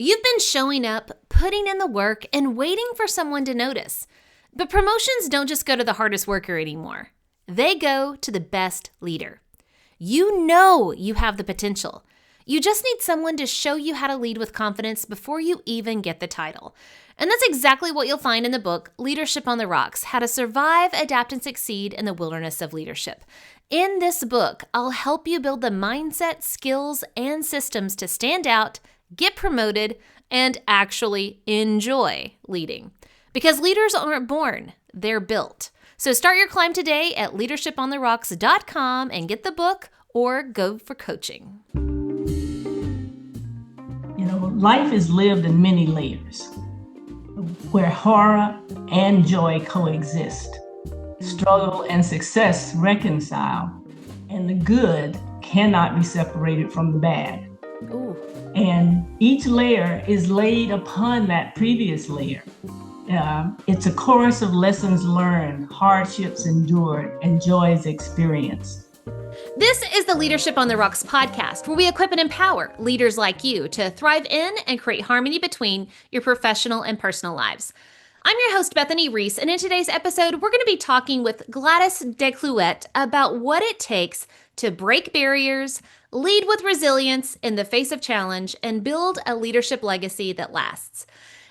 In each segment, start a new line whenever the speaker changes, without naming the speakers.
You've been showing up, putting in the work, and waiting for someone to notice. But promotions don't just go to the hardest worker anymore. They go to the best leader. You know you have the potential. You just need someone to show you how to lead with confidence before you even get the title. And that's exactly what you'll find in the book, Leadership on the Rocks: How to Survive, Adapt, and Succeed in the Wilderness of Leadership. In this book, I'll help you build the mindset, skills, and systems to stand out, get promoted, and actually enjoy leading. Because leaders aren't born, they're built. So start your climb today at leadershipontherocks.com and get the book or go for coaching.
Life is lived in many layers where horror and joy coexist. Struggle and success reconcile, and the good cannot be separated from the bad.
Ooh.
And each layer is laid upon that previous layer. It's a chorus of lessons learned, hardships endured, and joys experienced.
This is the Leadership on the Rocks podcast, where we equip and empower leaders like you to thrive in and create harmony between your professional and personal lives. I'm your host, Bethany Reese, and in today's episode, we're going to be talking with Gladys DeClouet about what it takes to break barriers, lead with resilience in the face of challenge, and build a leadership legacy that lasts.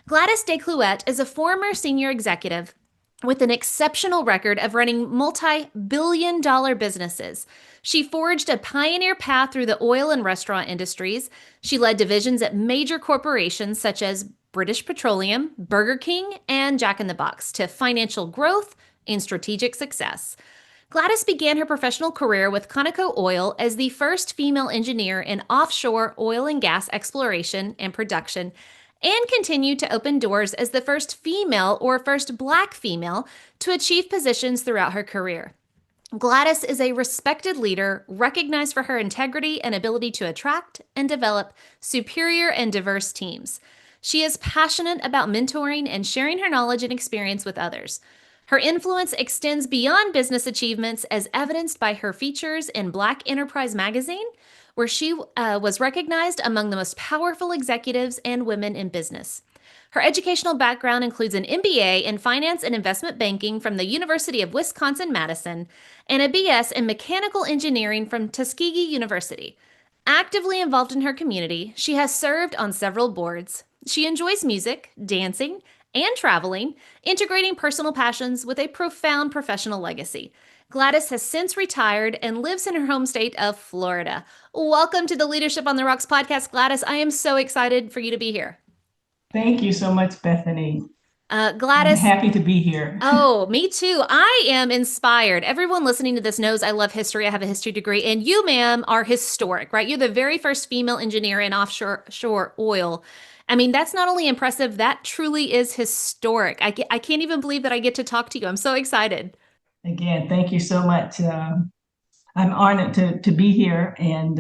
Gladys DeClouet is a former senior executive with an exceptional record of running multi-billion-dollar businesses. She forged a pioneer path through the oil and restaurant industries. She led divisions at major corporations such as British Petroleum, Burger King, and Jack in the Box to financial growth and strategic success. Gladys began her professional career with Conoco Oil as the first female engineer in offshore oil and gas exploration and production, and continued to open doors as the first female or first Black female to achieve positions throughout her career. Gladys is a respected leader, recognized for her integrity and ability to attract and develop superior and diverse teams. She is passionate about mentoring and sharing her knowledge and experience with others. Her influence extends beyond business achievements, as evidenced by her features in Black Enterprise magazine, where she was recognized among the most powerful executives and women in business. Her educational background includes an MBA in Finance and Investment Banking from the University of Wisconsin-Madison and a BS in Mechanical Engineering from Tuskegee University. Actively involved in her community, she has served on several boards. She enjoys music, dancing, and traveling, integrating personal passions with a profound professional legacy. Gladys has since retired and lives in her home state of Florida. Welcome to the Leadership on the Rocks podcast, Gladys. I am so excited for you to be here.
Thank you so much, Bethany.
Gladys.
I'm happy to be here.
Oh, me too. I am inspired. Everyone listening to this knows I love history. I have a history degree, and you, ma'am, are historic, right? You're the very first female engineer in offshore oil. I mean, that's not only impressive, that truly is historic. I can't even believe that I get to talk to you. I'm so excited.
Again, thank you so much. I'm honored to be here and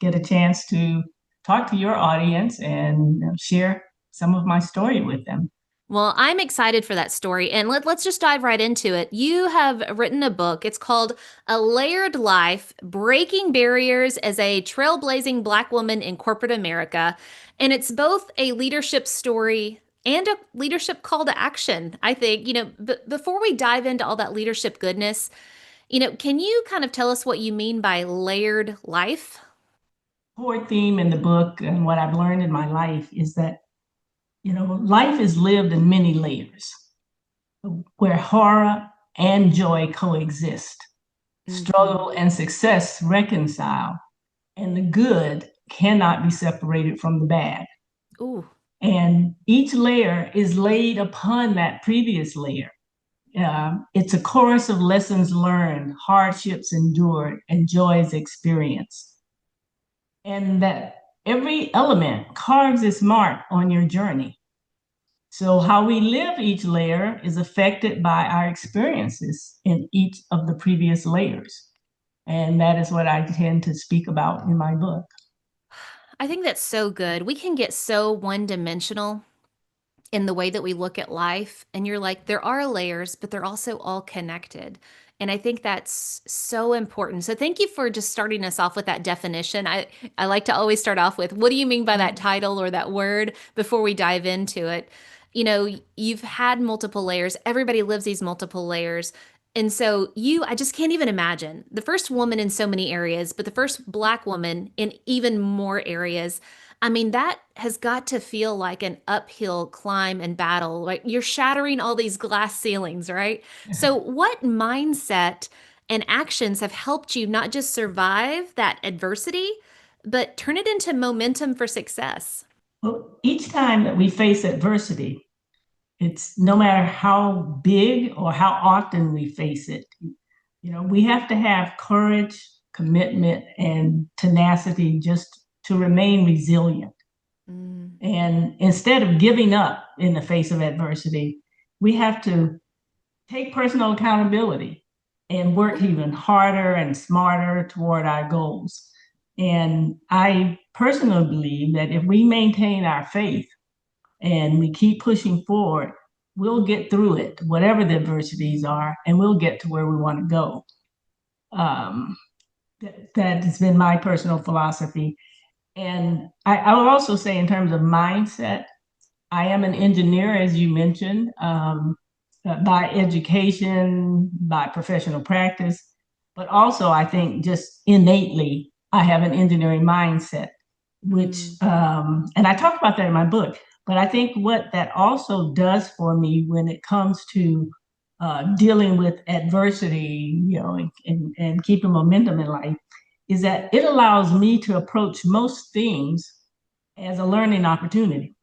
get a chance to talk to your audience and share some of my story with them.
Well, I'm excited for that story, and let's just dive right into it. You have written a book. It's called A Layered Life: Breaking Barriers as a Trailblazing Black Woman in Corporate America. And it's both a leadership story and a leadership call to action, I think. Before we dive into all that leadership goodness, can you kind of tell us what you mean by layered life?
Core theme in the book and what I've learned in my life is that life is lived in many layers where horror and joy coexist. Struggle and success reconcile, and the good cannot be separated from the bad.
Ooh.
And each layer is laid upon that previous layer. It's a chorus of lessons learned, hardships endured, and joys experienced. And that every element carves its mark on your journey. So how we live each layer is affected by our experiences in each of the previous layers. And that is what I tend to speak about in my book.
I think that's so good. We can get so one-dimensional in the way that we look at life. And you're like, there are layers, but they're also all connected. And I think that's so important. So thank you for just starting us off with that definition. I like to always start off with what do you mean by that title or that word before we dive into it. You know, you've had multiple layers. Everybody lives these multiple layers. And so I just can't even imagine the first woman in so many areas, but the first Black woman in even more areas. I mean, that has got to feel like an uphill climb and battle. Like you're shattering all these glass ceilings, right? So, what mindset and actions have helped you not just survive that adversity, but turn it into momentum for success?
Well, each time that we face adversity, it's no matter how big or how often we face it, we have to have courage, commitment, and tenacity just to remain resilient.
Mm.
And instead of giving up in the face of adversity, we have to take personal accountability and work even harder and smarter toward our goals. And I personally believe that if we maintain our faith and we keep pushing forward, we'll get through it, whatever the adversities are, and we'll get to where we want to go. Um, that has been my personal philosophy. And I will also say, in terms of mindset, I am an engineer, as you mentioned, by education, by professional practice, but also I think just innately, I have an engineering mindset, which,
Mm.
and I talk about that in my book. But I think what that also does for me when it comes to dealing with adversity, and keeping momentum in life, is that it allows me to approach most things as a learning opportunity.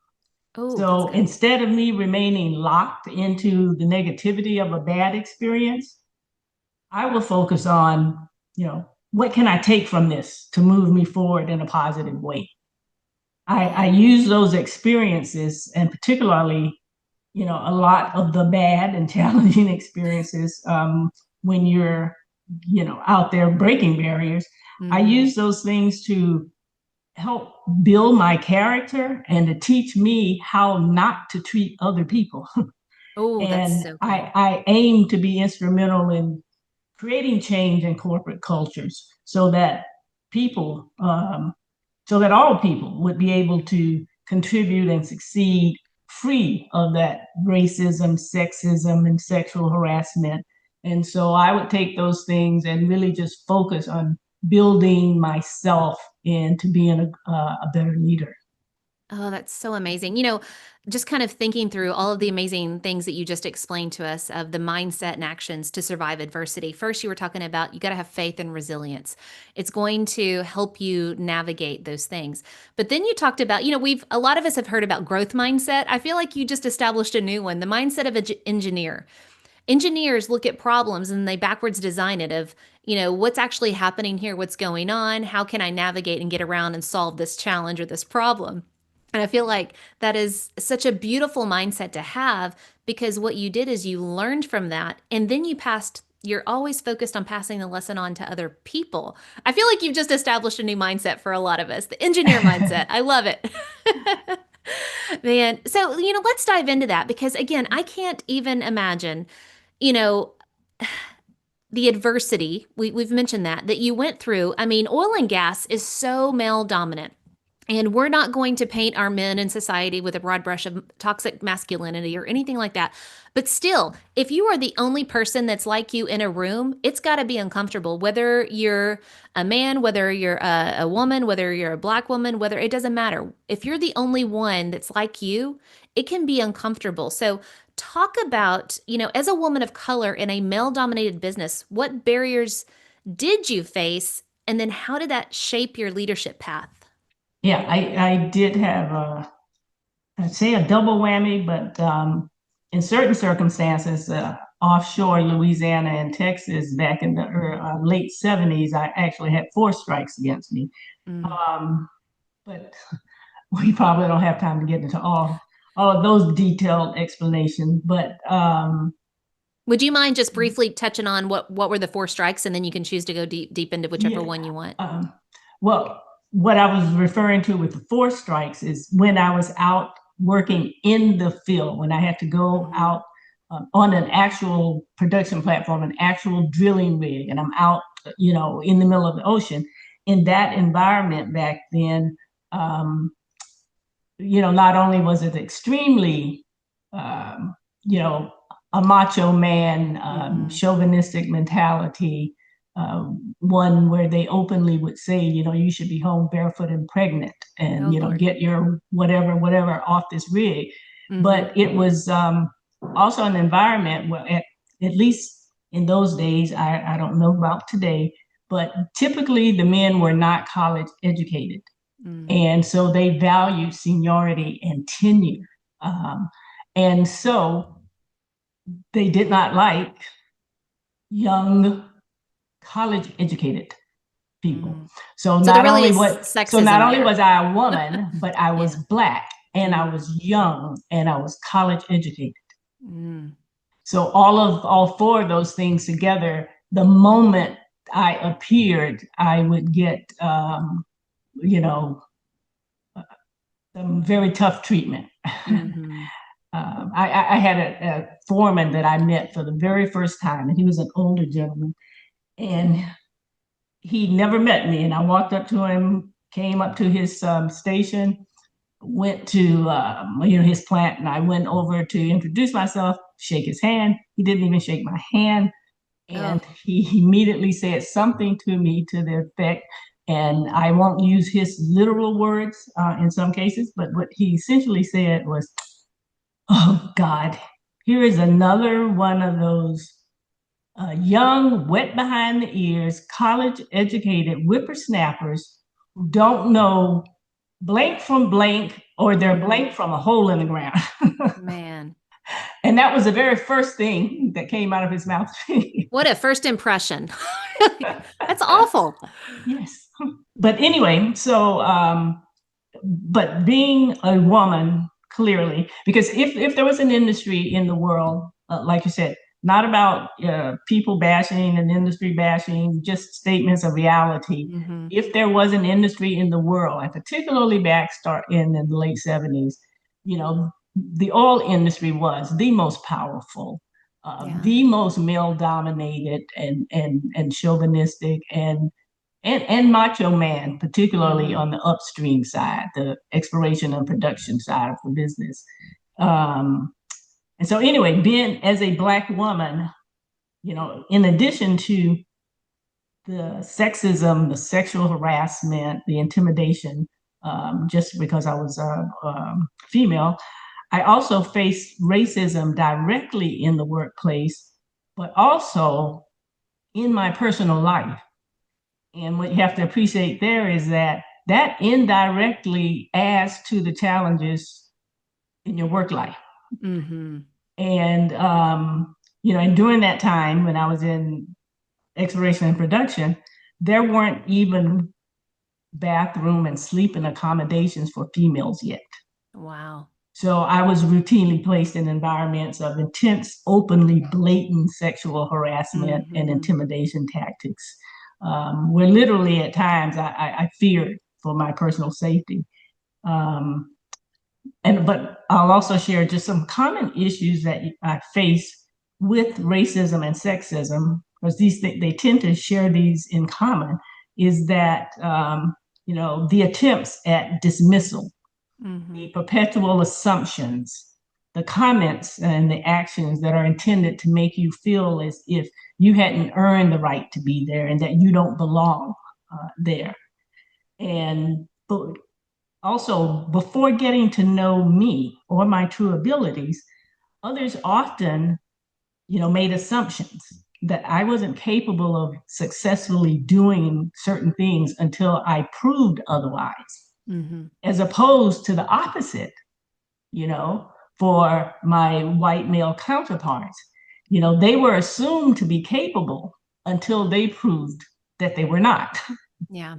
Oh, that's
So
good.
instead of me remaining locked into the negativity of a bad experience, I will focus on, what can I take from this to move me forward in a positive way? I
Man.
use those experiences, and particularly, a lot of the bad and challenging experiences, when you're, out there breaking barriers. I
Hmm.
use those things to help build my character and to teach me how not to treat other people.
Oh, that's
And
so good.
I aim to be instrumental in creating change in corporate cultures people, so that all people would be able to contribute and succeed free of that racism, sexism, and sexual harassment. And so I would take those things and really just focus on building myself into being a better leader.
Oh, that's so amazing. You know, just kind of thinking through all of the amazing things that you just explained to us of the mindset and actions to survive adversity. First, you were talking about you got to have faith and resilience. It's going to help you navigate those things. But then you talked about, a lot of us have heard about growth mindset. I feel like you just established a new one, the mindset of an engineer. Engineers look at problems and they backwards design it of, what's actually happening here, what's going on, how can I navigate and get around and solve this challenge or this problem. And I feel like that is such a beautiful mindset to have because what you did is you learned from that and then you're always focused on passing the lesson on to other people. I feel like you've just established a new mindset for a lot of us, the engineer mindset. I love it. Man, so, let's dive into that because again, I can't even imagine, you know, the adversity, we've mentioned that you went through. I mean, oil and gas is so male dominant. And we're not going to paint our men in society with a broad brush of toxic masculinity or anything like that. But still, if you are the only person that's like you in a room, it's got to be uncomfortable. Whether you're a man, whether you're a woman, whether you're a Black woman, whether it doesn't matter. If you're the only one that's like you, it can be uncomfortable. So, talk about, as a woman of color in a male dominated business, what barriers did you face? And then how did that shape your leadership path?
Yeah, I did have I'd say a double whammy, but in certain circumstances, offshore Louisiana and Texas back in the late 70s, I actually had four strikes against me.
Mm.
Um, but we probably don't have time to get into all of those detailed explanations. But
Would you mind just briefly touching on what were the four strikes, and then you can choose to go deep into whichever
yeah,
one you want.
um, well, what I was referring to with the four strikes is when I was out working in the field, when I had to go
Mhm.
out on an actual production platform, an actual drilling rig, and I'm out, in the middle of the ocean. In that environment back then, not only was it extremely, um, you know, a macho man, chauvinistic mentality, one where they openly would say, you should be home barefoot and pregnant and, get your whatever off this rig. But it was also an environment where, at least in those days, I don't know about today, but typically the men were not college educated. And so they valued seniority and tenure. And so they did not like young college educated people. So not only was I a woman, but I was Black and I was young and I was college educated. So all four of those things together, the moment I appeared, I would get some very tough treatment. I had a foreman that I met for the very first time, and he was an older gentleman, and he never met me. And I walked up to him, came up to his station, went to his plant, and I went over to introduce myself, shake his hand. He didn't even shake my hand, and he immediately said something to me to the effect, and I won't use his literal words in some cases, but what he essentially said was, "Oh God, here is another one of those young, wet behind the ears, college educated whippersnappers who don't know blank from blank, or they're blank from a hole in the ground."
Man.
And that was the very first thing that came out of his mouth.
What a first impression. That's awful.
Yes. But anyway, so, but being a woman, clearly, because if there was an industry in the world, like you said, not about people bashing and industry bashing, just statements of reality. If there was an industry in the world, and particularly back in the late 70s, the oil industry was the most powerful, the most male dominated and chauvinistic and macho man, particularly on the upstream side, the exploration and production side of the business. And so anyway, being as a Black woman, in addition to the sexism, the sexual harassment, the intimidation, just because I was female, I also faced racism directly in the workplace, but also in my personal life. And what you have to appreciate there is that indirectly adds to the challenges in your work life. And, and during that time when I was in exploration and production, there weren't even bathroom and sleeping accommodations for females yet.
Wow.
So I was routinely placed in environments of intense, openly blatant sexual harassment and intimidation tactics, where literally at times I feared for my personal safety. But I'll also share just some common issues that I face with racism and sexism, because they tend to share these in common, is that the attempts at dismissal, the perpetual assumptions, the comments and the actions that are intended to make you feel as if you hadn't earned the right to be there and that you don't belong there. And also, before getting to know me or my true abilities, others often, made assumptions that I wasn't capable of successfully doing certain things until I proved otherwise, as opposed to the opposite, for my white male counterparts. They were assumed to be capable until they proved that they were not.
Yeah.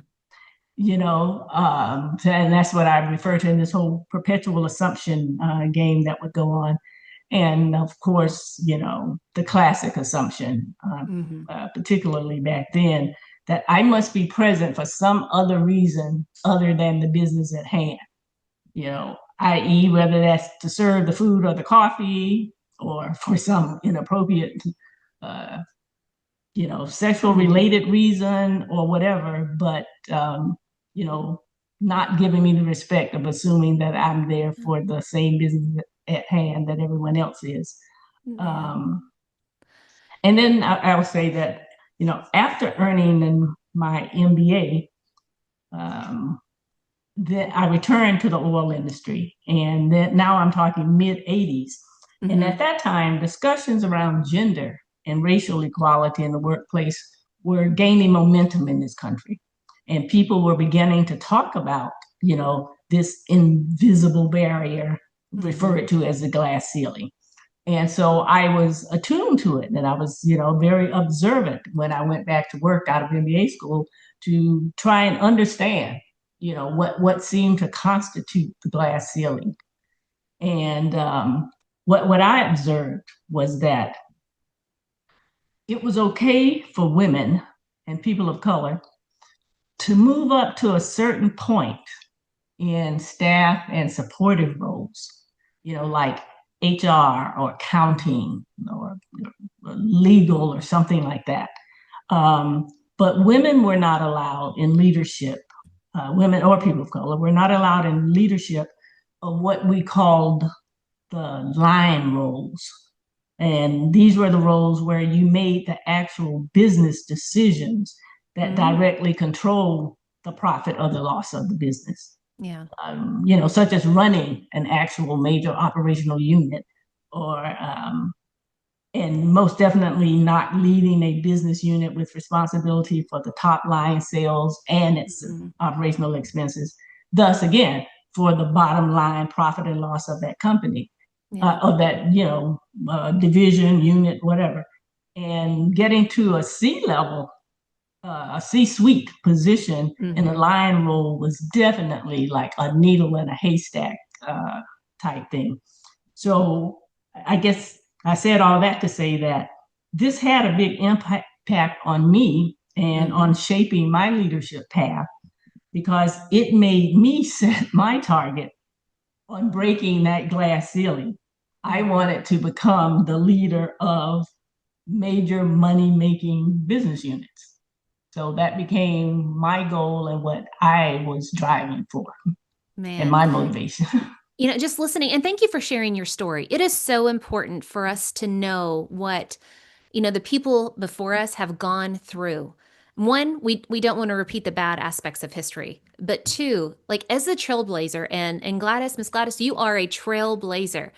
And that's what I refer to in this whole perpetual assumption game that would go on. And of course, the classic assumption, particularly back then, that I must be present for some other reason other than the business at hand, i.e., whether that's to serve the food or the coffee, or for some inappropriate, uh, sexual
Mhm.
related reason or whatever, but, you know, not giving me the respect of assuming that I'm there for the same business at hand that everyone else is.
Yeah.
Um, and then I will say that, after earning my MBA, that I returned to the oil industry. And then now I'm talking mid 80s. And at
Mhm.
that time, discussions around gender and racial equality in the workplace were gaining momentum in this country. And people were beginning to talk about, this invisible barrier
Mhm.
referred to as the glass ceiling. And so I was attuned to it, and I was, very observant when I went back to work out of MBA school to try and understand, what seemed to constitute the glass ceiling. And what I observed was that it was okay for women and people of color to move up to a certain point in staff and supportive roles, like HR or accounting or legal or something like that. Um, but women were not allowed in leadership, women or people of color were not allowed in leadership of what we called the line roles. And these were the roles where you made the actual business decisions that
Mhm.
directly control the profit or the loss of the business.
Yeah.
Such as running an actual major operational unit, or and most definitely not leading a business unit with responsibility for the top line sales and its
Mhm.
operational expenses. Thus, again, for the bottom line profit and loss of that company,
Yeah.
of that, division, unit, whatever. And getting to a C level, a C-suite position in a
Mhm.
line role was definitely like a needle in a haystack type thing. So I guess I said all that to say that this had a big impact on me and on
Mhm.
shaping my leadership path, because it made me set my target on breaking that glass ceiling. I
Mhm.
wanted to become the leader of major money making business units. So that became my goal and what I was driving for and
Man.
my motivation.
Just listening, and thank you for sharing your story. It is so important for us to know what, the people before us have gone through. One, we don't want to repeat the bad aspects of history. But two, like as a trailblazer, and Gladys, Miss Gladys, you are a trailblazer.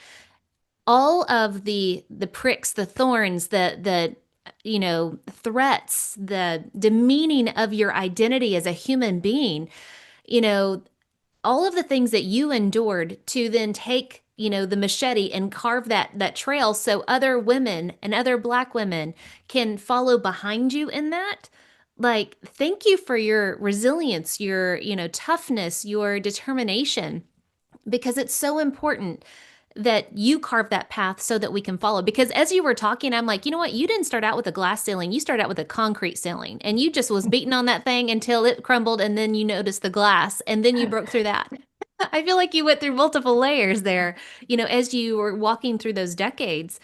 All of the pricks, the thorns, the threats, the demeaning of your identity as a human being, you know, all of the things that you endured to then take the machete and carve that trail so other women and other Black women can follow behind you in that. Like, thank you for your resilience, your toughness, your determination, because it's so important that you carve that path so that we can follow. Because as you were talking, I'm like, you know what? You didn't start out with a glass ceiling. You started out with a concrete ceiling, and you just was beating on that thing until it crumbled, and then you noticed the glass, and then you broke through that. I feel like you went through multiple layers there, as you were walking through those decades.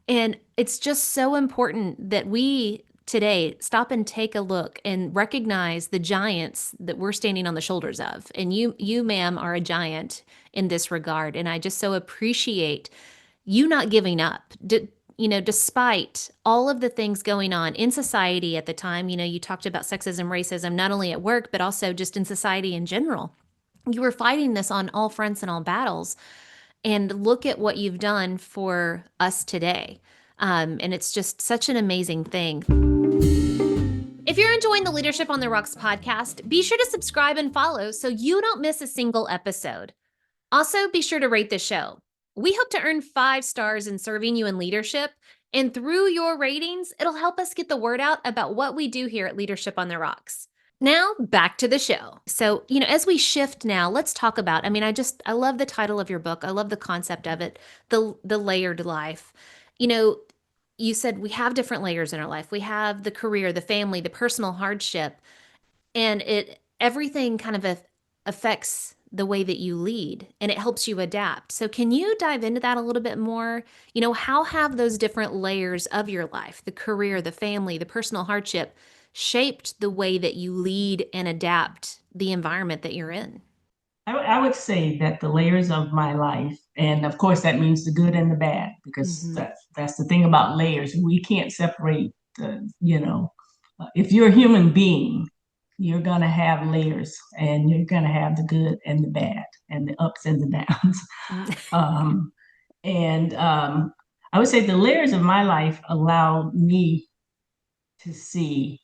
And it's just so important that we today stop and take a look and recognize the giants that we're standing on the shoulders of. And you, ma'am, are a giant in this regard. And I just so appreciate you not giving up. Despite all of the things going on in society at the time, you talked about sexism, racism, not only at work, but also just in society in general. You were fighting this on all fronts and all battles. And look at what you've done for us today. And it's just such an amazing thing. If you're enjoying the Leadership on the Rocks podcast, be sure to subscribe and follow so you don't miss a single episode. Also, be sure to rate the show. We hope to earn 5 stars in serving you in leadership, and through your ratings, it'll help us get the word out about what we do here at Leadership on the Rocks. Now, back to the show. So, as we shift now, let's talk about, I love the title of your book. I love the concept of it, the layered life. You know, you said we have different layers in our life. We have the career, the family, the personal hardship, and it everything kind of affects the way that you lead and it helps you adapt. So, can you dive into that a little bit more? How have those different layers of your life, the career, the family, the personal hardship, shaped the way that you lead and adapt the environment that you're in?
I would say that the layers of my life, and of course that means the good and the bad, because
Mm-hmm.
that's the thing about layers. We can't separate if you're a human being, you're gonna have layers, and you're gonna have the good and the bad, and the ups and the downs. Um, and I would say the layers of my life allowed me to see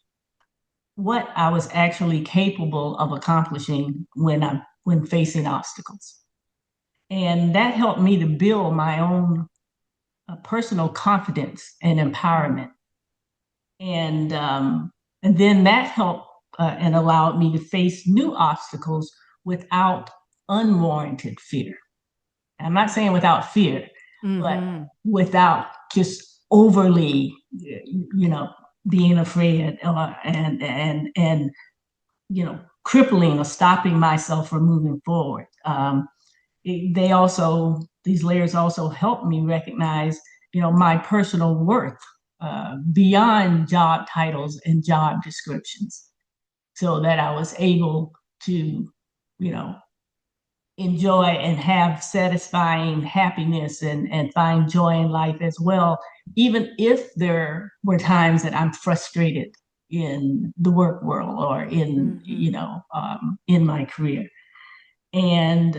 what I was actually capable of accomplishing when facing obstacles. And that helped me to build my own personal confidence and empowerment. And then that helped and allowed me to face new obstacles without unwarranted fear. I'm not saying without fear, but
Mm-hmm.
without just overly, you know, being afraid and crippling or stopping myself from moving forward. These layers also help me recognize, my personal worth beyond job titles and job descriptions, so that I was able to, you know, enjoy and have satisfying happiness and find joy in life as well, even if there were times that I'm frustrated in the work world or
Mm-hmm.
in my career. And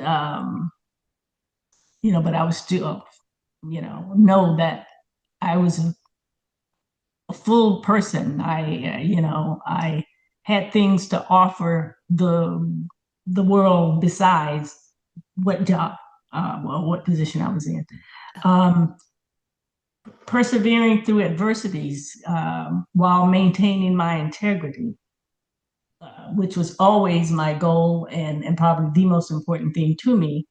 but I was still, know that I was a full person. I had things to offer the world besides what job, what position I was in. Um, Persevering through adversities while maintaining my integrity, which was always my goal and probably the most important thing to me.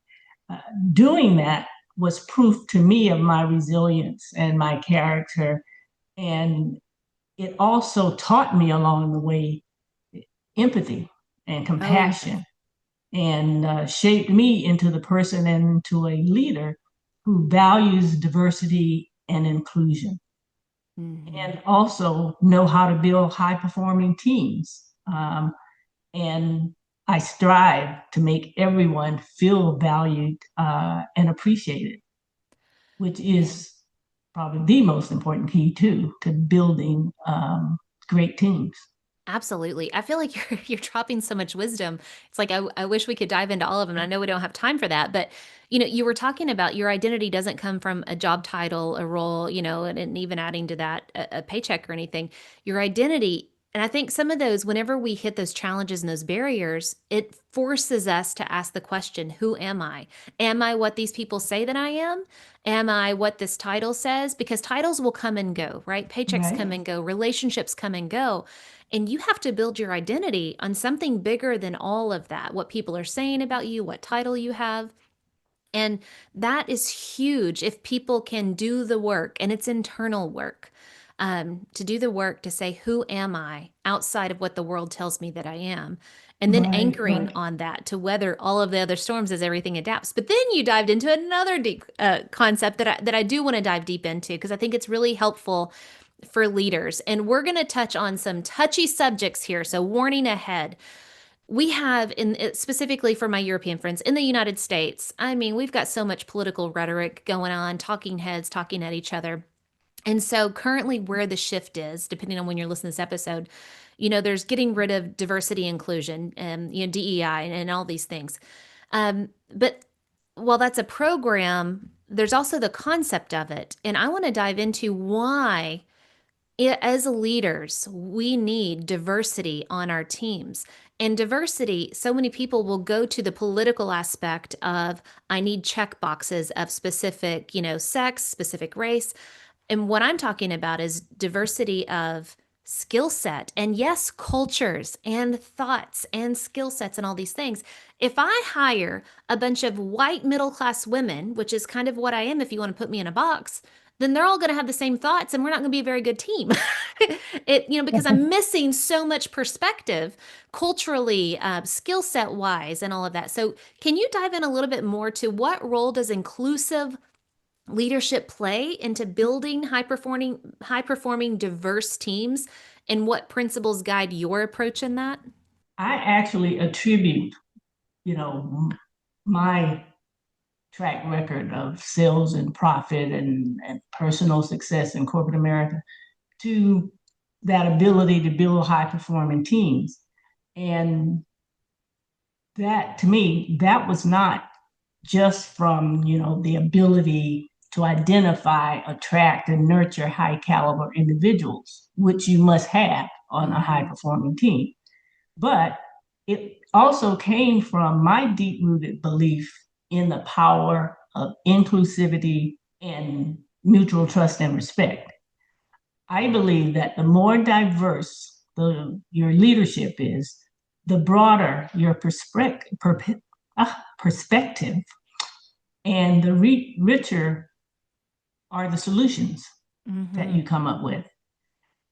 Uh, Doing that was proof to me of my resilience and my character. And it also taught me along the way empathy and
Oh, yeah.
compassion, and shaped me into the person and into a leader who values diversity and inclusion,
Mm-hmm.
and also know how to build high performing teams. And I strive to make everyone feel valued and appreciated, which
Yeah.
is probably the most important key too to building great teams.
Absolutely. I feel like you're dropping so much wisdom. It's like I wish we could dive into all of them. I know we don't have time for that, but you were talking about your identity doesn't come from a job title, a role, and even adding to that a paycheck or anything. Your identity, and I think some of those, whenever we hit those challenges and those barriers, it forces us to ask the question, who am I? Am I what these people say that I am? Am I what this title says? Because titles will come and go, right? Paychecks come
Right.
and go, relationships come and go. And you have to build your identity on something bigger than all of that, what people are saying about you, what title you have. And that is huge if people can do the work, and it's internal work, to do the work to say, who am I outside of what the world tells me that I am? And then
Right,
anchoring
right.
on that to weather all of the other storms as everything adapts. But then you dived into another deep concept that I do want to dive deep into because I think it's really helpful for leaders. And we're going to touch on some touchy subjects here. So, warning ahead. We have, specifically for my European friends in the United States, I mean, we've got so much political rhetoric going on, talking heads talking at each other. And so, currently, where the shift is, depending on when you're listening to this episode, there's getting rid of diversity, inclusion, and DEI, and all these things. But while that's a program, there's also the concept of it, and I want to dive into why as leaders, we need diversity on our teams. And diversity, so many people will go to the political aspect of, I need check boxes of specific, sex, specific race. And what I'm talking about is diversity of skill set and yes, cultures and thoughts and skill sets and all these things. If I hire a bunch of white middle class women, which is kind of what I am if you want to put me in a box, then they're all going to have the same thoughts and we're not going to be a very good team. Because I'm missing so much perspective culturally, skill set wise, and all of that. So, can you dive in a little bit more to what role does inclusive leadership play into building high performing diverse teams, and what principles guide your approach in that?
I actually attribute, you know, my track record of sales and profit and personal success in corporate America to that ability to build high performing teams. And that to me, that was not just from, the ability to identify, attract, and nurture high caliber individuals, which you must have on a high
Mm-hmm.
performing team. But it also came from my deep rooted belief in the power of inclusivity and mutual trust and respect. I believe that the more diverse your leadership is, the broader your perspective and the richer are the solutions that
Mm-hmm.
you come up with.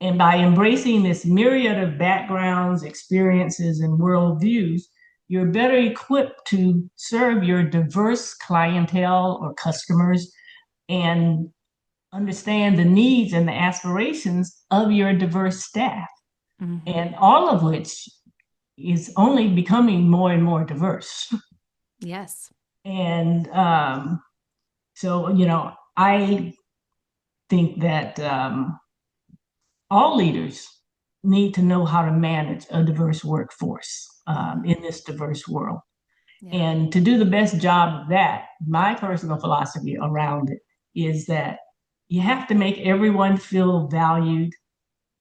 And by embracing this myriad of backgrounds, experiences, and worldviews, you're better equipped to serve your diverse clientele or customers and understand the needs and the aspirations of your diverse staff,
Mm-hmm.
and all of which is only becoming more and more diverse.
Yes.
And so, I think that all leaders need to know how to manage a diverse workforce in this diverse world.
Yeah.
And to do the best job of that, my personal philosophy around it is that you have to make everyone feel valued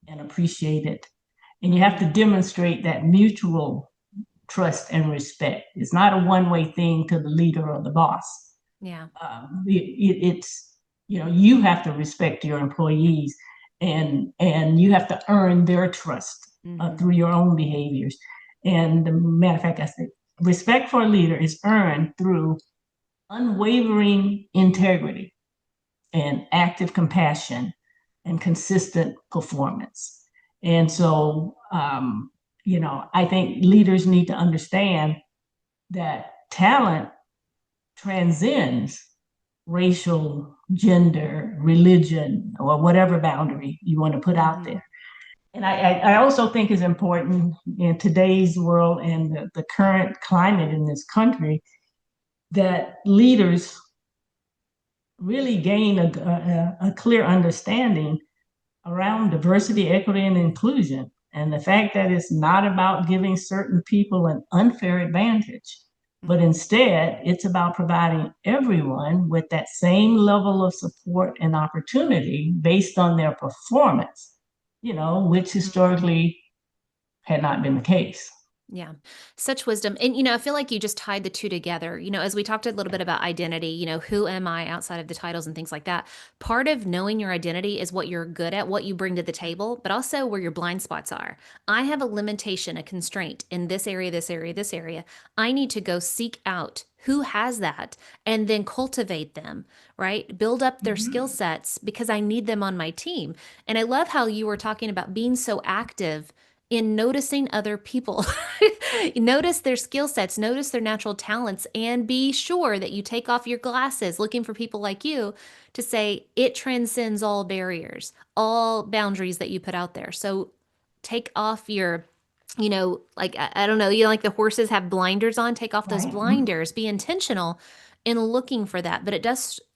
and appreciated. And you have
Mm-hmm.
to demonstrate that mutual trust and respect. It's not a one-way thing to the leader or the boss.
Yeah.
It's, you have to respect your employees, and you have to earn their trust
Mm-hmm.
through your own behaviors. And the matter of fact, I said respect for a leader is earned through unwavering integrity and active compassion and consistent performance. And so, I think leaders need to understand that talent transcends racial, gender, religion, or whatever boundary you want to put out
Mm-hmm.
there. And I also think is important in today's world and the current climate in this country that leaders really gain a clear understanding around diversity, equity, and inclusion. And the fact that it's not about giving certain people an unfair advantage, but
Mm-hmm.
instead it's about providing everyone with that same level of support and opportunity based on their performance, which
Mm-hmm.
historically had not been the case.
Yeah, such wisdom. And, I feel like you just tied the two together. As we talked a little bit about identity, who am I outside of the titles and things like that? Part of knowing your identity is what you're good at, what you bring to the table, but also where your blind spots are. I have a limitation, a constraint in this area, this area, this area. I need to go seek out who has that and then cultivate them, right? Build up their skill
Mm-hmm.
sets because I need them on my team. And I love how you were talking about being so active in noticing other people. Notice their skill sets, notice their natural talents, and be sure that you take off your glasses looking for people like you to say it transcends all barriers, all boundaries that you put out there. So take off your like I don't know, like the horses have blinders on, take off those
Right. Mm-hmm.
blinders, be intentional in looking for that. But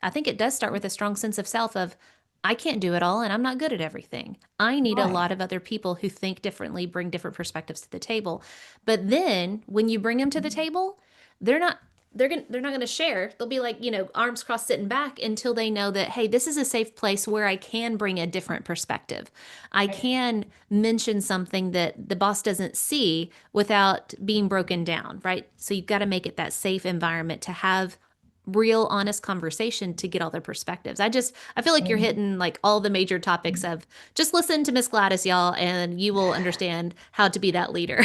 I think it does start with a strong sense of self of I can't do it all and I'm not good at everything. I need a
Right.
lot of other people who think differently, bring different perspectives to the table. But then when you bring them to the table, they're not they're not going to share. They'll be like, arms crossed sitting back until they know that hey, this is a safe place where I can bring a different perspective. I
Right.
can mention something that the boss doesn't see without being broken down, right? So you've got to make it that safe environment to have real honest conversation to get all their perspectives. I feel like you're
And
hitting like all the major topics of just listen to Miss Gladys, y'all, and you will understand how to be that leader.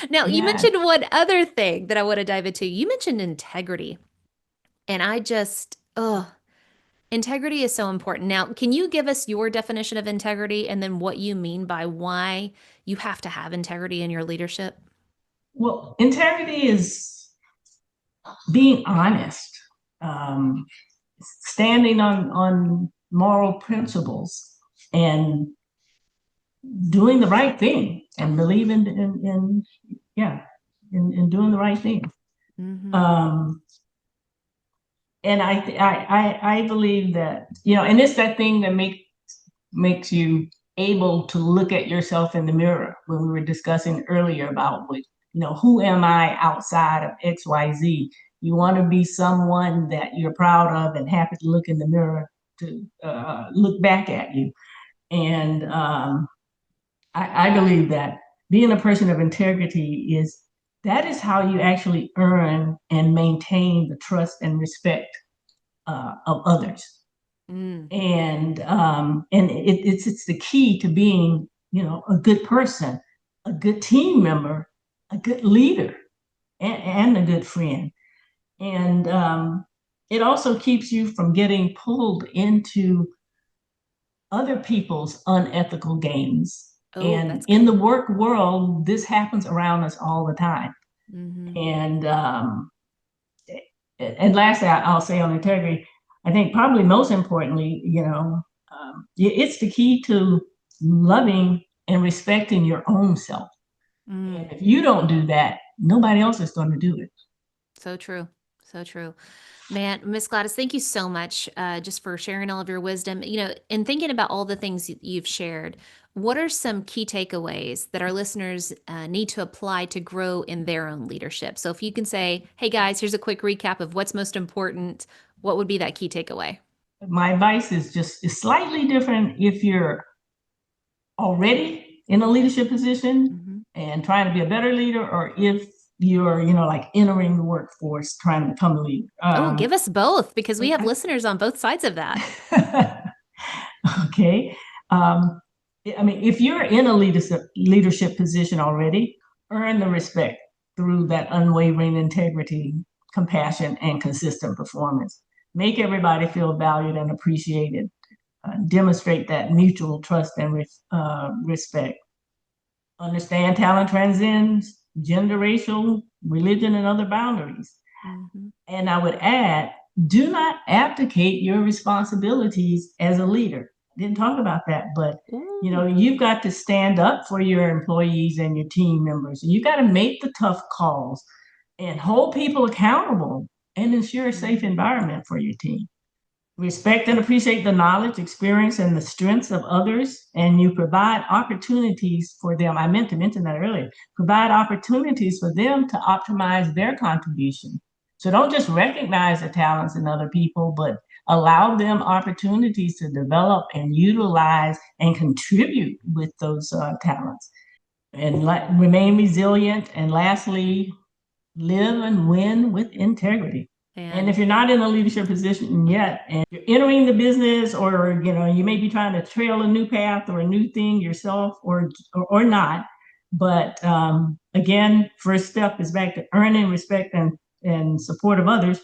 Now, you
yeah.
mentioned one other thing that I want to dive into. You mentioned integrity. And I just, oh, Integrity is so important. Now, can you give us your definition of integrity and then what you mean by why you have to have integrity in your leadership?
Well, integrity is being honest, um, standing on moral principles, and doing the right thing, and believing in yeah, in doing the right thing.
Mm-hmm.
Um, and I believe that, and it's that thing that makes you able to look at yourself in the mirror when we were discussing earlier about who am I outside of XYZ? You want to be someone that you're proud of and happy to look in the mirror to look back at you. And I believe that being a person of integrity is how you actually earn and maintain the trust and respect of others.
Mm.
And it's the key to being, a good person, a good team member, a good leader, and a good friend. And it also keeps you from getting pulled into other people's unethical games.
Oh,
And
that's
in the
good.
work world, this happens around us all the time.
Mm-hmm.
And lastly, I'll say on integrity, I think probably most importantly, it's the key to loving and respecting your own self.
Mm.
And if you don't do that, nobody else is going to do it.
So true. So true. Man, Miss Gladys, thank you so much just for sharing all of your wisdom. And thinking about all the things you've shared, what are some key takeaways that our listeners need to apply to grow in their own leadership? So if you can say, hey guys, here's a quick recap of what's most important, what would be that key takeaway?
My advice is slightly different if you're already in a leadership position
Mm-hmm.
and trying to be a better leader, or if you're, like entering the workforce trying to become a leader.
Oh, give us both because we have listeners on both sides of that.
Okay. Um, I mean, if you're in a leadership position already, earn the respect through that unwavering integrity, compassion, and consistent performance. Make everybody feel valued and appreciated. Demonstrate that mutual trust and respect. Understand talent transcends gender, racial, religion, and other boundaries.
Mm-hmm.
And I would add, do not abdicate your responsibilities as a leader. Didn't talk about that, but
Ooh.
you've got to stand up for your employees and your team members. You got to make the tough calls and hold people accountable and ensure a safe environment for your team. Respect and appreciate the knowledge, experience, and the strengths of others, and you provide opportunities for them. I meant to mention that earlier. Provide opportunities for them to optimize their contribution. So don't just recognize the talents in other people, but allow them opportunities to develop and utilize and contribute with those talents. And remain resilient. And lastly, live and win with integrity. And
And
if you're not in a leadership position yet and you're entering the business, or you may be trying to trail a new path or a new thing yourself, or not, but again, first step is back to earning respect and support of others,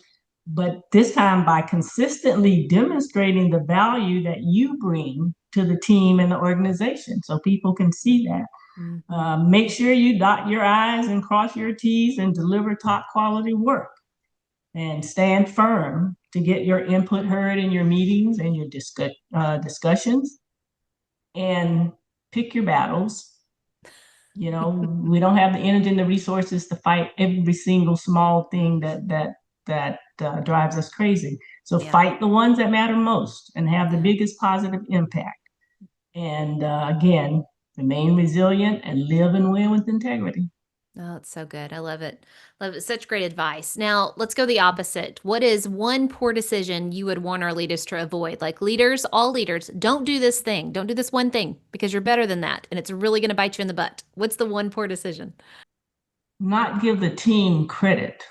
but this time by consistently demonstrating the value that you bring to the team and the organization so people can see that.
mm-hmm.
Make sure you dot your I's and cross your T's and deliver top quality work. And stand firm to get your input heard in your meetings and your discussions. And pick your battles. We don't have the energy and the resources to fight every single small thing that drives us crazy. So
Yeah.
fight the ones that matter most and have the
Yeah.
biggest positive impact. And again, remain resilient and live and win with integrity.
Oh, it's so good. I love it. Love it. Such great advice. Now, let's go the opposite. What is one poor decision you would want our leaders to avoid? Like leaders, all leaders, don't do this thing. Don't do this one thing because you're better than that. And it's really going to bite you in the butt. What's the one poor decision?
Not give the team credit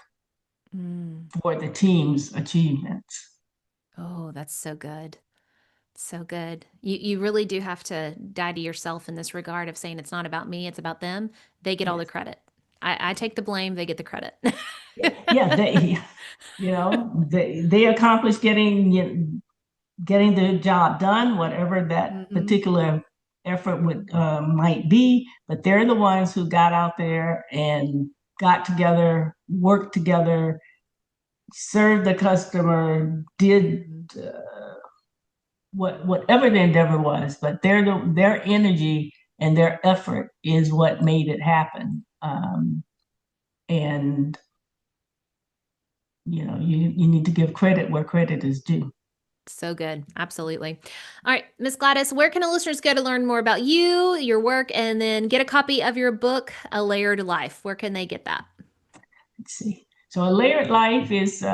Mm.
for the team's achievements.
Oh, that's so good. So good. You really do have to die to yourself in this regard of saying it's not about me, it's about them. They get all the
Yes.
credit. I take the blame, they get the credit.
Yeah, they accomplish getting getting the job done, whatever that particular effort might be. But they're the ones who got out there and got together, worked together, served the customer, did whatever the endeavor was. But their energy and their effort is what made it happen. And you need to give credit where credit is due.
So good. Absolutely. All right, Miss Gladys, where can the listeners go to learn more about you, your work, and then get a copy of your book, A Layered Life? Where can they get that?
Let's see. So A Layered Life is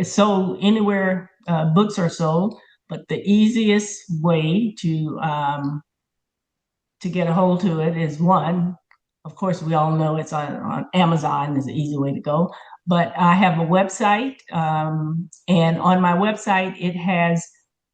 sold anywhere books are sold, but the easiest way to get a hold to it is one. Of course, we all know it's on Amazon is the easy way to go. But I have a website, and on my website, it has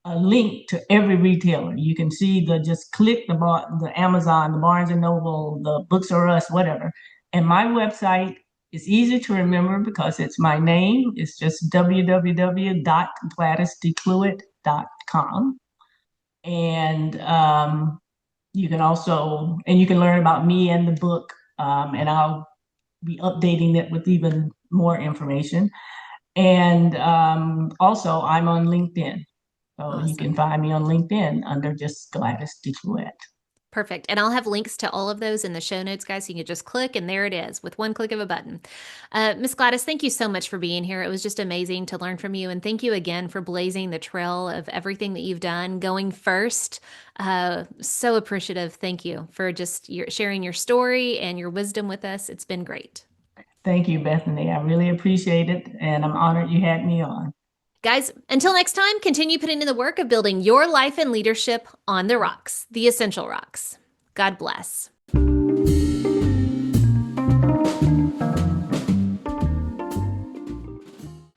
a link to every retailer. You can see just click the Amazon, the Barnes and Noble, the Books R Us, whatever. And my website is easy to remember because it's my name. It's just www.gladysdeclouet.com. And you can learn about me and the book, and I'll be updating it with even more information. And also, I'm on LinkedIn. So
Awesome.
You can find me on LinkedIn under just Gladys DeClouet.
Perfect. And I'll have links to all of those in the show notes, guys. So you can just click and there it is with one click of a button. Miss Gladys, thank you so much for being here. It was just amazing to learn from you. And thank you again for blazing the trail of everything that you've done, going first. So appreciative. Thank you for just sharing your story and your wisdom with us. It's been great.
Thank you, Bethany. I really appreciate it. And I'm honored you had me on.
Guys, until next time, continue putting in the work of building your life and leadership on the rocks, the essential rocks. God bless.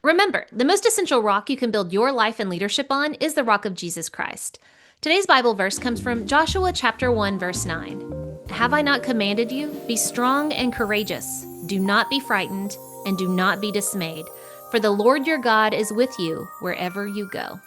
Remember, the most essential rock you can build your life and leadership on is the rock of Jesus Christ. Today's Bible verse comes from Joshua chapter 1, verse 9. Have I not commanded you? Be strong and courageous. Do not be frightened and do not be dismayed, for the Lord your God is with you wherever you go.